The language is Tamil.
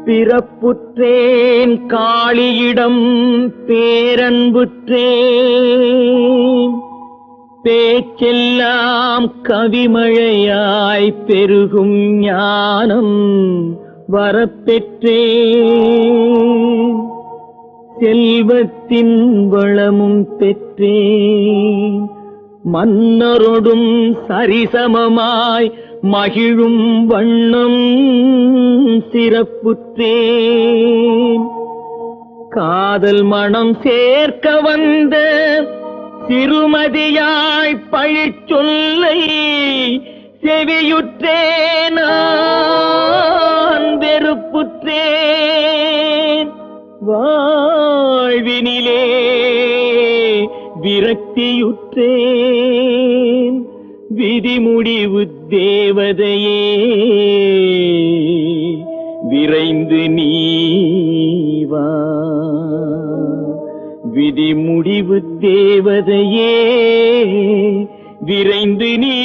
பிறப்புற்றேன் காளியிடம் பேரன்புற்றேன், பேச்செல்லாம் கவிமழையாய் பெருகும் ஞானம் வரப்பெற்றேன், செல்வத்தின் வளமும் பெற்றேன், மன்னரொடும் சரிசமமாய் மகிழும் வண்ணம் சிறப்புற்றேன், காதல் மனம் சேர்க்க வந்த சிறுமதியாய் பழிச்சொல்லை செவியுற்றேன், நான் வெறுப்புற்றேன், வாழ்வினிலே விரக்தியுற்றேன், விதிமுடிவு தேவதையே விரைந்து நீவா, விதிமுடிவு தேவதையே விரைந்து நீ